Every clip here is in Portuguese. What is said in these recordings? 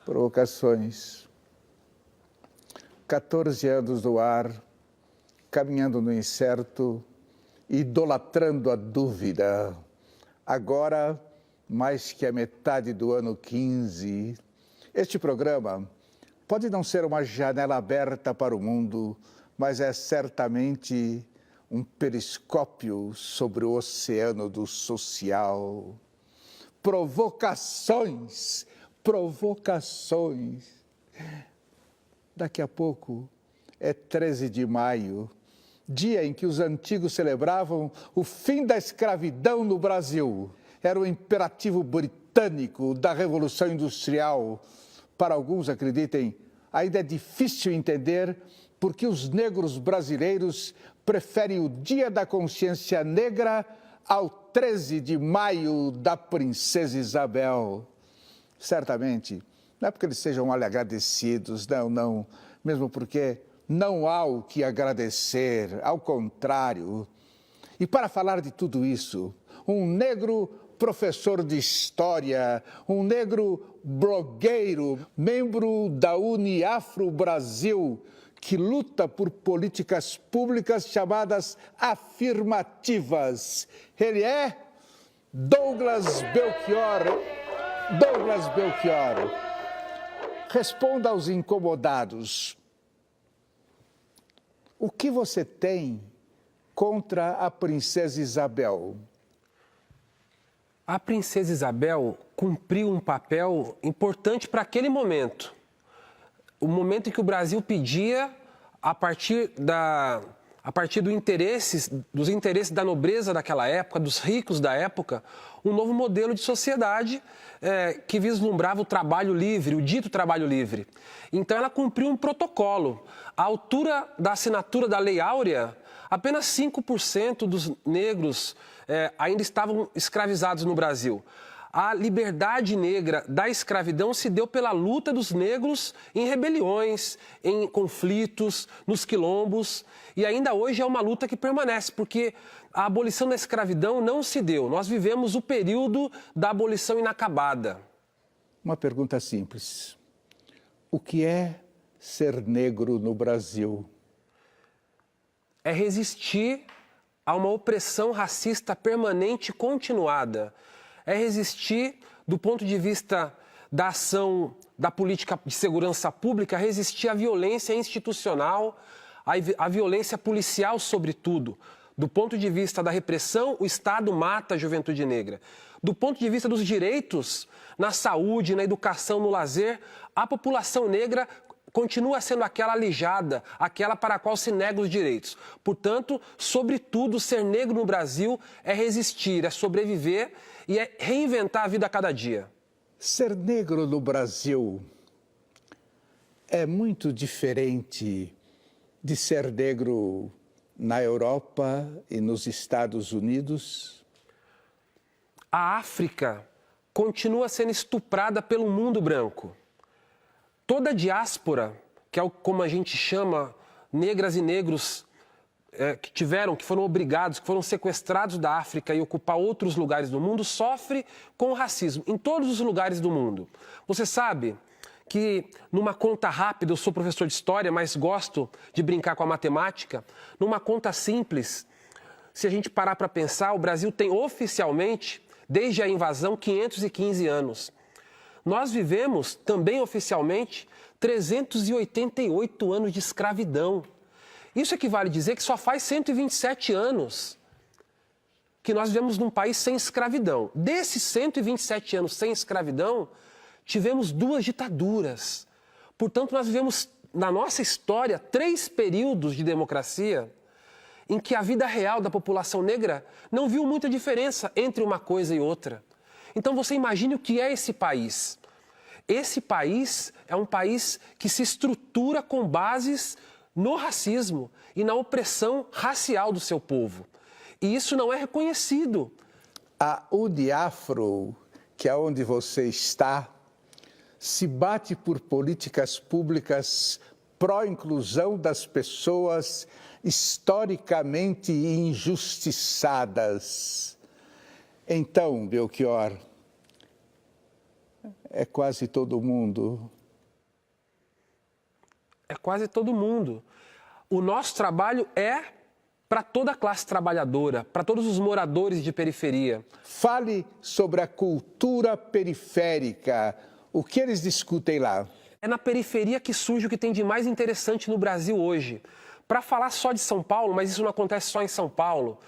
Provocações. 14 anos no ar, caminhando no incerto, idolatrando a dúvida. Agora, mais que a metade do ano 15, este programa pode não ser uma janela aberta para o mundo, mas é certamente um periscópio sobre o oceano do social. Provocações, provocações. Daqui a pouco é 13 de maio, dia em que os antigos celebravam o fim da escravidão no Brasil. Era o imperativo britânico da Revolução Industrial. Para alguns, acreditem, ainda é difícil entender por que os negros brasileiros preferem o Dia da Consciência Negra ao 13 de maio da Princesa Isabel. Certamente, não é porque eles sejam mal agradecidos, não. Mesmo porque não há o que agradecer, ao contrário. E para falar de tudo isso, um negro professor de história, um negro blogueiro, membro da Uniafro Brasil, que luta por políticas públicas chamadas afirmativas. Ele é Douglas Belchior. Douglas Belchior, responda aos incomodados. O que você tem contra a Princesa Isabel? A Princesa Isabel cumpriu um papel importante para aquele momento. O momento em que o Brasil pedia, a partir dos interesses da nobreza daquela época, dos ricos da época, um novo modelo de sociedade que vislumbrava o trabalho livre, o dito trabalho livre. Então ela cumpriu um protocolo. À altura da assinatura da Lei Áurea, apenas 5% dos negros ainda estavam escravizados no Brasil. A liberdade negra da escravidão se deu pela luta dos negros em rebeliões, em conflitos, nos quilombos. E ainda hoje é uma luta que permanece, porque a abolição da escravidão não se deu. Nós vivemos o período da abolição inacabada. Uma pergunta simples. O que é ser negro no Brasil? É resistir a uma opressão racista permanente e continuada. É resistir, do ponto de vista da ação da política de segurança pública, resistir à violência institucional, à violência policial, sobretudo. Do ponto de vista da repressão, o Estado mata a juventude negra. Do ponto de vista dos direitos, na saúde, na educação, no lazer, a população negra continua sendo aquela alijada, aquela para a qual se negam os direitos. Portanto, sobretudo, ser negro no Brasil é resistir, é sobreviver e é reinventar a vida a cada dia. Ser negro no Brasil é muito diferente de ser negro na Europa e nos Estados Unidos? A África continua sendo estuprada pelo mundo branco. Toda a diáspora, que é como a gente chama, negras e negros que foram obrigados, que foram sequestrados da África e ocupar outros lugares do mundo, sofre com o racismo em todos os lugares do mundo. Você sabe que, numa conta rápida, eu sou professor de história, mas gosto de brincar com a matemática, numa conta simples, se a gente parar para pensar, o Brasil tem oficialmente, desde a invasão, 515 anos. Nós vivemos, também oficialmente, 388 anos de escravidão. Isso equivale a dizer que só faz 127 anos que nós vivemos num país sem escravidão. Desses 127 anos sem escravidão, tivemos 2 ditaduras. Portanto, nós vivemos, na nossa história, 3 períodos de democracia em que a vida real da população negra não viu muita diferença entre uma coisa e outra. Então, você imagine o que é esse país. Esse país é um país que se estrutura com bases no racismo e na opressão racial do seu povo. E isso não é reconhecido. A Uniafro, que é onde você está, se bate por políticas públicas pró-inclusão das pessoas historicamente injustiçadas. Então, Belchior, é quase todo mundo. É quase todo mundo. O nosso trabalho é para toda a classe trabalhadora, para todos os moradores de periferia. Fale sobre a cultura periférica. O que eles discutem lá? É na periferia que surge o que tem de mais interessante no Brasil hoje. Para falar só de São Paulo, mas isso não acontece só em São Paulo,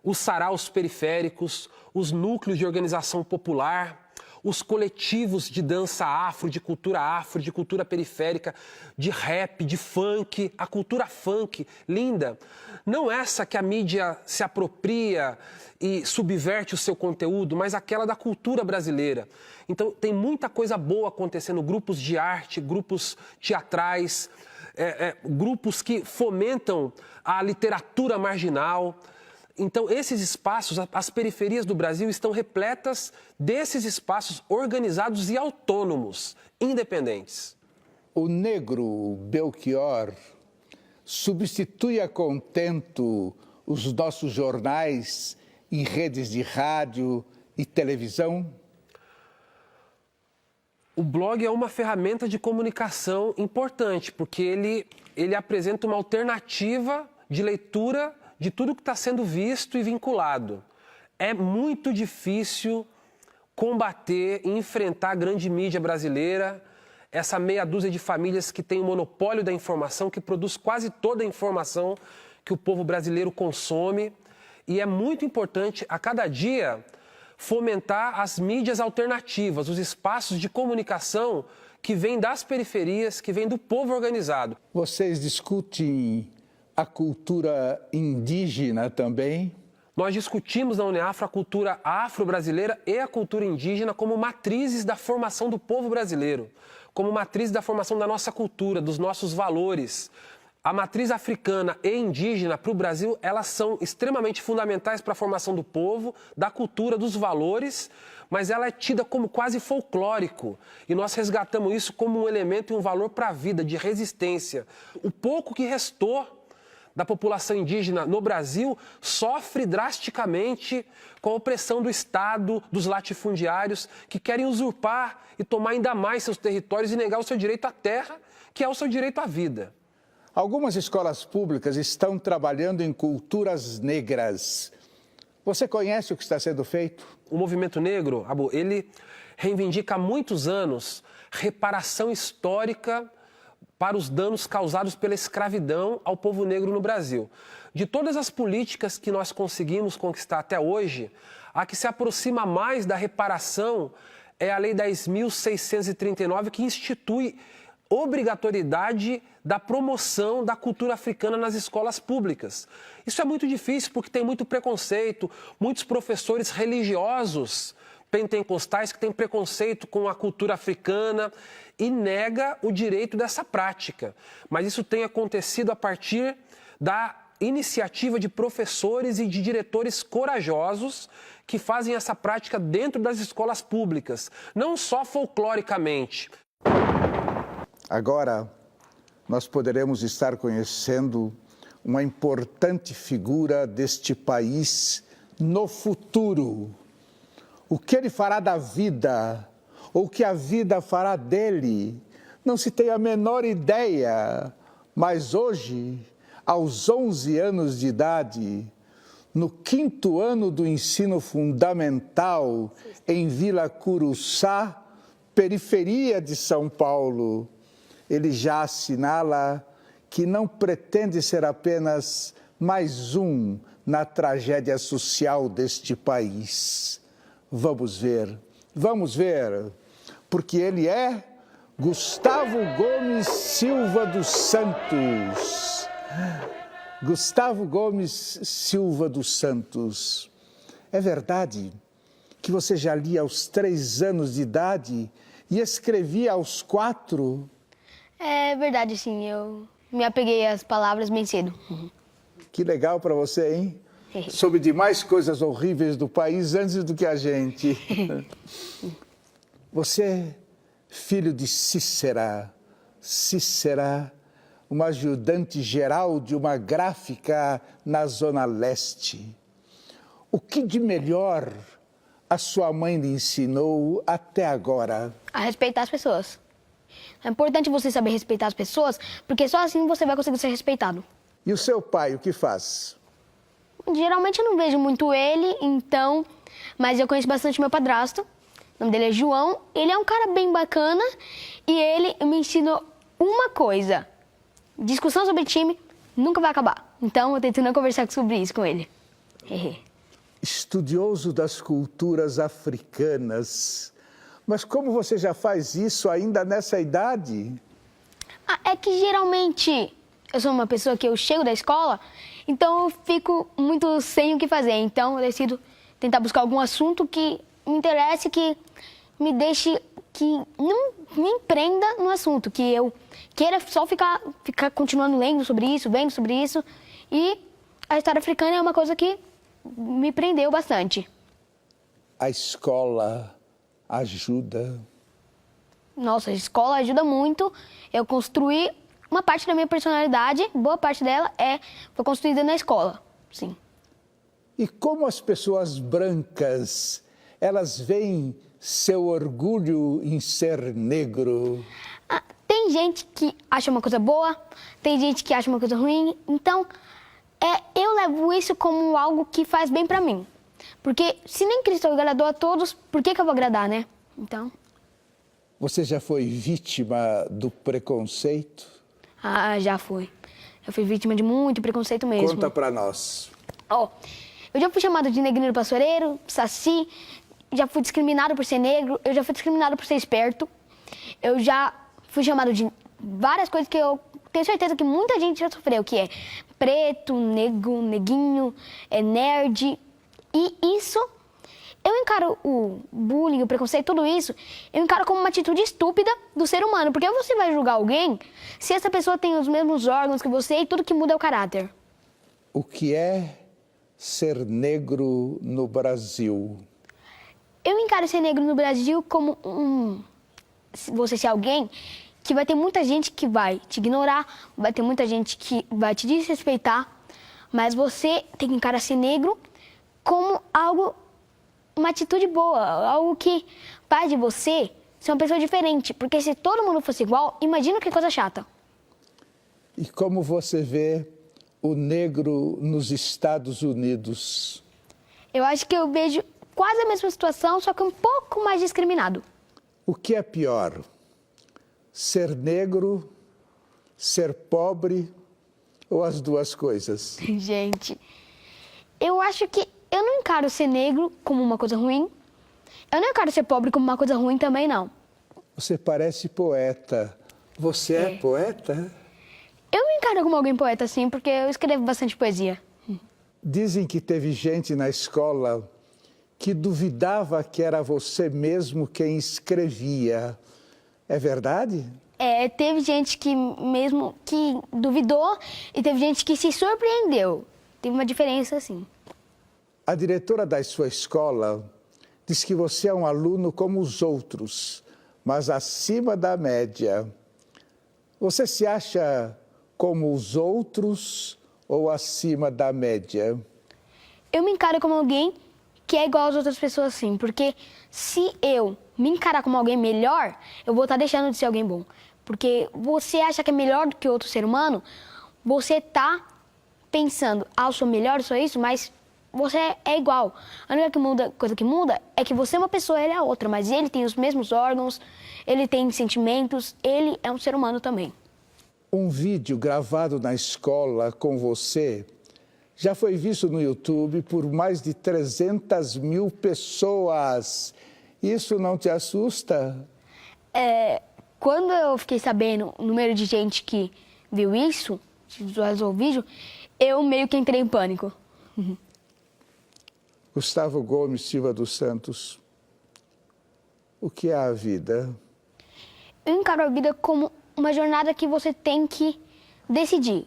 os saraus periféricos, os núcleos de organização popular, os coletivos de dança afro, de cultura periférica, de rap, de funk, a cultura funk, linda. Não essa que a mídia se apropria e subverte o seu conteúdo, mas aquela da cultura brasileira. Então, tem muita coisa boa acontecendo, grupos de arte, grupos teatrais, grupos que fomentam a literatura marginal. Então, esses espaços, as periferias do Brasil estão repletas desses espaços organizados e autônomos, independentes. O negro Belchior substitui a contento os nossos jornais e redes de rádio e televisão? O blog é uma ferramenta de comunicação importante, porque ele apresenta uma alternativa de leitura de tudo que está sendo visto e vinculado. É muito difícil combater e enfrentar a grande mídia brasileira, essa meia dúzia de famílias que tem o monopólio da informação, que produz quase toda a informação que o povo brasileiro consome. E é muito importante, a cada dia, fomentar as mídias alternativas, os espaços de comunicação que vêm das periferias, que vêm do povo organizado. Vocês discutem a cultura indígena também? Nós discutimos na Uneafro a cultura afro-brasileira e a cultura indígena como matrizes da formação do povo brasileiro, como matrizes da formação da nossa cultura, dos nossos valores. A matriz africana e indígena para o Brasil, elas são extremamente fundamentais para a formação do povo, da cultura, dos valores, mas ela é tida como quase folclórico. E nós resgatamos isso como um elemento e um valor para a vida, de resistência. O pouco que restou da população indígena no Brasil sofre drasticamente com a opressão do Estado, dos latifundiários, que querem usurpar e tomar ainda mais seus territórios e negar o seu direito à terra, que é o seu direito à vida. Algumas escolas públicas estão trabalhando em culturas negras. Você conhece o que está sendo feito? O movimento negro, Abu, ele reivindica há muitos anos reparação histórica para os danos causados pela escravidão ao povo negro no Brasil. De todas as políticas que nós conseguimos conquistar até hoje, a que se aproxima mais da reparação é a Lei 10.639, que institui obrigatoriedade da promoção da cultura africana nas escolas públicas. Isso é muito difícil porque tem muito preconceito, muitos professores religiosos pentecostais que têm preconceito com a cultura africana e nega o direito dessa prática. Mas isso tem acontecido a partir da iniciativa de professores e de diretores corajosos que fazem essa prática dentro das escolas públicas, não só folcloricamente. Agora, nós poderemos estar conhecendo uma importante figura deste país no futuro. O que ele fará da vida, ou o que a vida fará dele, não se tem a menor ideia. Mas hoje, aos 11 anos de idade, no 5º ano do ensino fundamental, em Vila Curuçá, periferia de São Paulo, ele já assinala que não pretende ser apenas mais um na tragédia social deste país. Vamos ver, porque ele é Gustavo Gomes Silva dos Santos. Gustavo Gomes Silva dos Santos. É verdade que você já lia aos 3 anos de idade e escrevia aos 4? É verdade, sim. Eu me apeguei às palavras bem cedo. Que legal para você, hein? Soube de mais coisas horríveis do país antes do que a gente. Você é filho de Cícera. Cícera, uma ajudante geral de uma gráfica na Zona Leste. O que de melhor a sua mãe lhe ensinou até agora? A respeitar as pessoas. É importante você saber respeitar as pessoas, porque só assim você vai conseguir ser respeitado. E o seu pai, o que faz? Geralmente eu não vejo muito ele, então... Mas eu conheço bastante meu padrasto. O nome dele é João. Ele é um cara bem bacana e ele me ensinou uma coisa. Discussão sobre time nunca vai acabar. Então eu tento não conversar sobre isso com ele. Estudioso das culturas africanas. Mas como você já faz isso ainda nessa idade? É que geralmente eu sou uma pessoa que eu chego da escola, então eu fico muito sem o que fazer. Então eu decido tentar buscar algum assunto que me interesse, que me deixe, que não me empreenda no assunto, que eu queira só ficar continuando lendo sobre isso, vendo sobre isso. E a história africana é uma coisa que me prendeu bastante. A escola ajuda? Nossa, a escola ajuda muito. Eu construí uma parte da minha personalidade, boa parte dela foi construída na escola, sim. E como as pessoas brancas, elas veem seu orgulho em ser negro? Tem gente que acha uma coisa boa, tem gente que acha uma coisa ruim, então eu levo isso como algo que faz bem pra mim. Porque se nem Cristo agradou a todos, por que eu vou agradar, né? Então... Você já foi vítima do preconceito? Já fui. Eu fui vítima de muito preconceito mesmo. Conta pra nós. Eu já fui chamado de negrinho pastoreiro, saci, já fui discriminado por ser negro, eu já fui discriminado por ser esperto. Eu já fui chamado de várias coisas que eu tenho certeza que muita gente já sofreu, que é preto, negro, neguinho, nerd. E isso, eu encaro o bullying, o preconceito, tudo isso, eu encaro como uma atitude estúpida do ser humano. Porque você vai julgar alguém se essa pessoa tem os mesmos órgãos que você e tudo que muda é o caráter. O que é ser negro no Brasil? Eu encaro ser negro no Brasil como você ser alguém que vai ter muita gente que vai te ignorar, vai ter muita gente que vai te desrespeitar, mas você tem que encarar ser negro como algo, uma atitude boa, algo que faz de você ser uma pessoa diferente. Porque se todo mundo fosse igual, imagina que coisa chata. E como você vê o negro nos Estados Unidos? Eu acho que eu vejo quase a mesma situação, só que um pouco mais discriminado. O que é pior? Ser negro, ser pobre ou as duas coisas? Gente, eu acho que eu não encaro ser negro como uma coisa ruim. Eu não encaro ser pobre como uma coisa ruim também, não. Você parece poeta. Você é poeta? Eu me encaro como alguém poeta, sim, porque eu escrevo bastante poesia. Dizem que teve gente na escola que duvidava que era você mesmo quem escrevia. É verdade? Teve gente que mesmo que duvidou e teve gente que se surpreendeu. Teve uma diferença, assim. A diretora da sua escola diz que você é um aluno como os outros, mas acima da média. Você se acha como os outros ou acima da média? Eu me encaro como alguém que é igual às outras pessoas, sim. Porque se eu me encarar como alguém melhor, eu vou estar deixando de ser alguém bom. Porque você acha que é melhor do que outro ser humano, você está pensando, eu sou melhor, eu sou isso, mas você é igual. A única coisa que muda é que você é uma pessoa, ele é outra, mas ele tem os mesmos órgãos, ele tem sentimentos, ele é um ser humano também. Um vídeo gravado na escola com você já foi visto no YouTube por mais de 300 mil pessoas. Isso não te assusta? Quando eu fiquei sabendo o número de gente que viu isso, que visualizou o vídeo, eu meio que entrei em pânico. Gustavo Gomes Silva dos Santos, o que é a vida? Eu encaro a vida como uma jornada que você tem que decidir.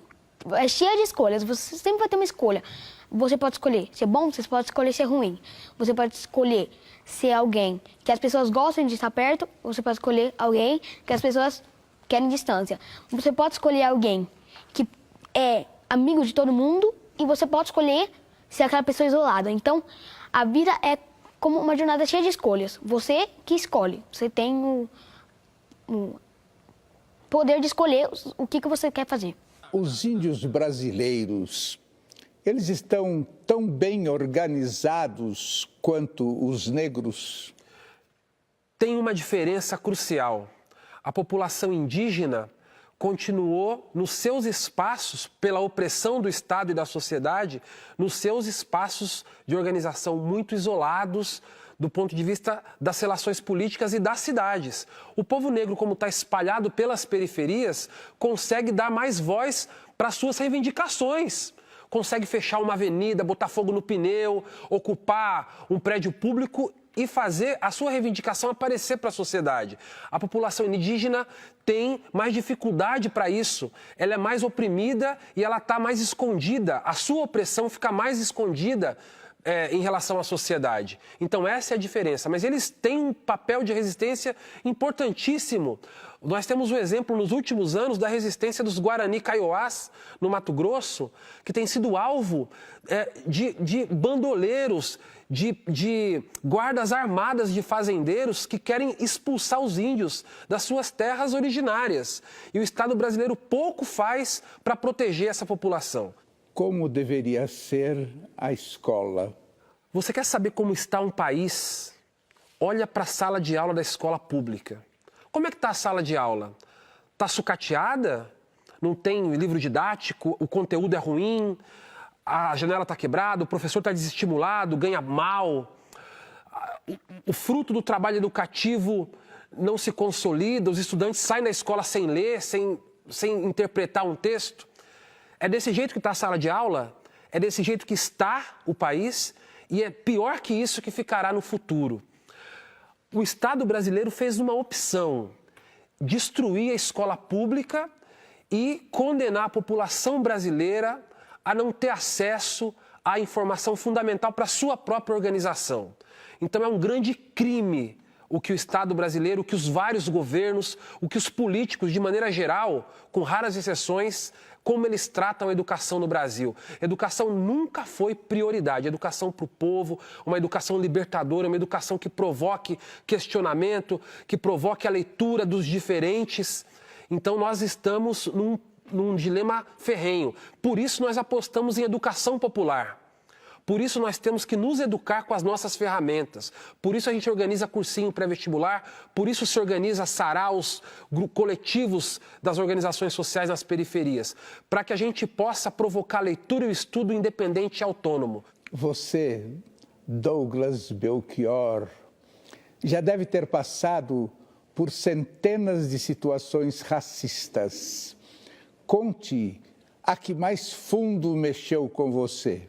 É cheia de escolhas, você sempre vai ter uma escolha. Você pode escolher ser bom, você pode escolher ser ruim. Você pode escolher ser alguém que as pessoas gostam de estar perto, você pode escolher alguém que as pessoas querem distância. Você pode escolher alguém que é amigo de todo mundo e você pode escolher ser aquela pessoa isolada. Então, a vida é como uma jornada cheia de escolhas. Você que escolhe. Você tem o poder de escolher o que você quer fazer. Os índios brasileiros, eles estão tão bem organizados quanto os negros? Tem uma diferença crucial. A população indígena continuou nos seus espaços, pela opressão do Estado e da sociedade, nos seus espaços de organização muito isolados do ponto de vista das relações políticas e das cidades. O povo negro, como está espalhado pelas periferias, consegue dar mais voz para suas reivindicações. Consegue fechar uma avenida, botar fogo no pneu, ocupar um prédio público e fazer a sua reivindicação aparecer para a sociedade. A população indígena tem mais dificuldade para isso. Ela é mais oprimida e ela está mais escondida. A sua opressão fica mais escondida em relação à sociedade. Então essa é a diferença. Mas eles têm um papel de resistência importantíssimo. Nós temos o exemplo nos últimos anos da resistência dos Guarani Kaiowás, no Mato Grosso, que tem sido alvo de bandoleiros, de guardas armadas de fazendeiros que querem expulsar os índios das suas terras originárias. E o Estado brasileiro pouco faz para proteger essa população. Como deveria ser a escola? Você quer saber como está um país? Olha para a sala de aula da escola pública. Como é que está a sala de aula? Está sucateada? Não tem livro didático? O conteúdo é ruim? A janela está quebrada? O professor está desestimulado? Ganha mal? O fruto do trabalho educativo não se consolida? Os estudantes saem da escola sem ler, sem interpretar um texto? É desse jeito que está a sala de aula? É desse jeito que está o país? E é pior que isso que ficará no futuro. O Estado brasileiro fez uma opção: destruir a escola pública e condenar a população brasileira a não ter acesso à informação fundamental para a sua própria organização. Então é um grande crime o que o Estado brasileiro, o que os vários governos, o que os políticos, de maneira geral, com raras exceções, como eles tratam a educação no Brasil. Educação nunca foi prioridade. Educação para o povo, uma educação libertadora, uma educação que provoque questionamento, que provoque a leitura dos diferentes. Então nós estamos num dilema ferrenho. Por isso nós apostamos em educação popular. Por isso nós temos que nos educar com as nossas ferramentas. Por isso a gente organiza cursinho pré-vestibular, por isso se organiza saraus, coletivos das organizações sociais nas periferias, para que a gente possa provocar leitura e o estudo independente e autônomo. Você, Douglas Belchior, já deve ter passado por centenas de situações racistas. Conte a que mais fundo mexeu com você.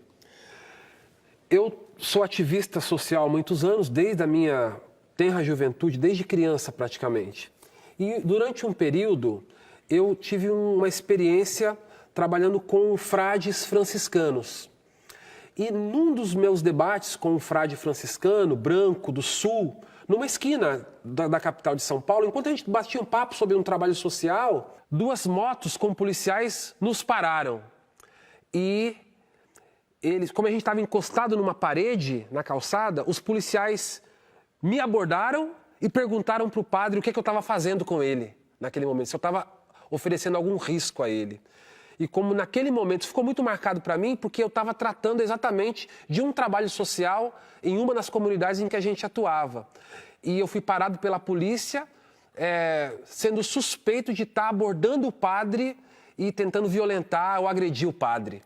Eu sou ativista social há muitos anos, desde a minha tenra juventude, desde criança praticamente. E durante um período eu tive uma experiência trabalhando com frades franciscanos. E num dos meus debates com um frade franciscano, branco, do Sul, numa esquina da capital de São Paulo, enquanto a gente batia um papo sobre um trabalho social, 2 motos com policiais nos pararam. E eles, como a gente estava encostado numa parede, na calçada, os policiais me abordaram e perguntaram para o padre o que eu estava fazendo com ele naquele momento, se eu estava oferecendo algum risco a ele. E como naquele momento isso ficou muito marcado para mim, porque eu estava tratando exatamente de um trabalho social em uma das comunidades em que a gente atuava. E eu fui parado pela polícia, sendo suspeito de estar abordando o padre e tentando violentar ou agredir o padre.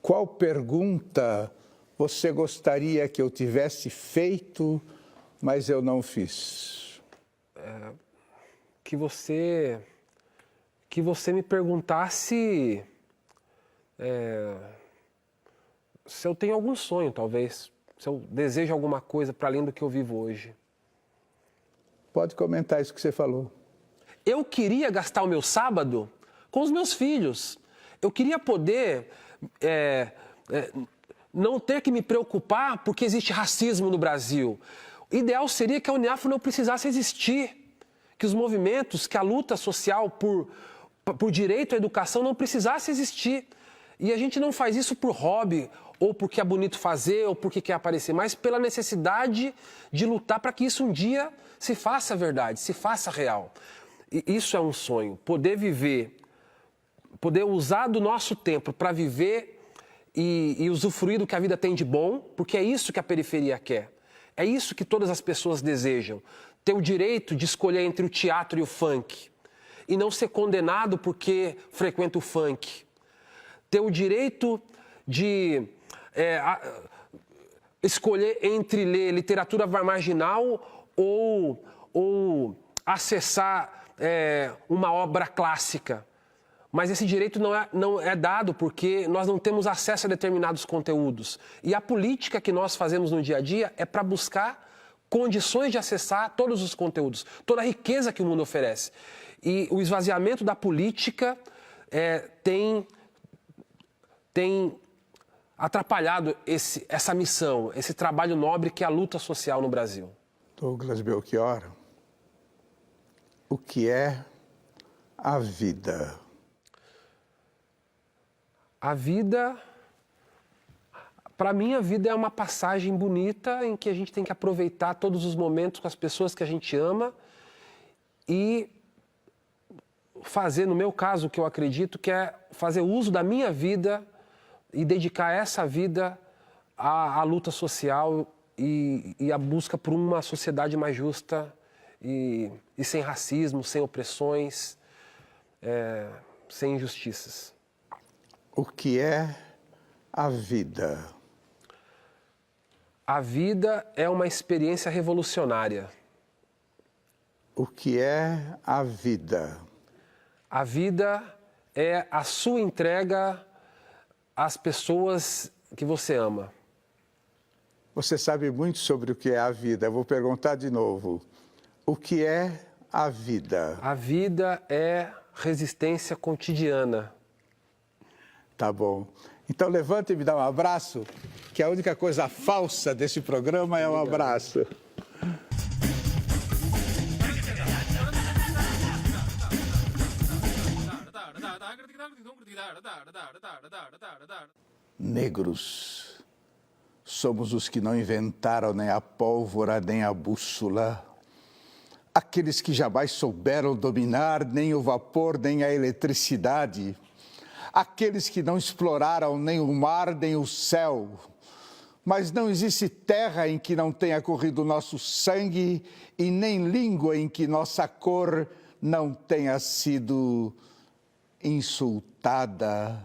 Qual pergunta você gostaria que eu tivesse feito, mas eu não fiz? Que você me perguntasse se eu tenho algum sonho, talvez. Se eu desejo alguma coisa para além do que eu vivo hoje. Pode comentar isso que você falou. Eu queria gastar o meu sábado com os meus filhos. Eu queria poder não ter que me preocupar porque existe racismo no Brasil. O ideal seria que a Uniafro não precisasse existir, que os movimentos, que a luta social por direito à educação não precisasse existir. E a gente não faz isso por hobby ou porque é bonito fazer, ou porque quer aparecer, mas pela necessidade de lutar para que isso um dia se faça verdade, se faça real. E isso é um sonho, poder viver, poder usar do nosso tempo para viver e usufruir do que a vida tem de bom, porque é isso que a periferia quer. É isso que todas as pessoas desejam. Ter o direito de escolher entre o teatro e o funk. E não ser condenado porque frequenta o funk. Ter o direito de escolher entre ler literatura marginal ou acessar uma obra clássica. Mas esse direito não é dado porque nós não temos acesso a determinados conteúdos. E a política que nós fazemos no dia a dia é para buscar condições de acessar todos os conteúdos, toda a riqueza que o mundo oferece. E o esvaziamento da política tem atrapalhado essa missão, esse trabalho nobre que é a luta social no Brasil. Douglas Belchior, o que é a vida? A vida, para mim, a vida é uma passagem bonita em que a gente tem que aproveitar todos os momentos com as pessoas que a gente ama e fazer, no meu caso, o que eu acredito, que é fazer uso da minha vida e dedicar essa vida à luta social e à busca por uma sociedade mais justa e sem racismo, sem opressões, sem injustiças. O que é a vida? A vida é uma experiência revolucionária. O que é a vida? A vida é a sua entrega às pessoas que você ama. Você sabe muito sobre o que é a vida. Eu vou perguntar de novo. O que é a vida? A vida é resistência cotidiana. Tá bom. Então levanta e me dá um abraço, que a única coisa falsa desse programa é um abraço. Negros, somos os que não inventaram nem a pólvora nem a bússola. Aqueles que jamais souberam dominar nem o vapor nem a eletricidade. Aqueles que não exploraram nem o mar nem o céu. Mas não existe terra em que não tenha corrido nosso sangue e nem língua em que nossa cor não tenha sido insultada.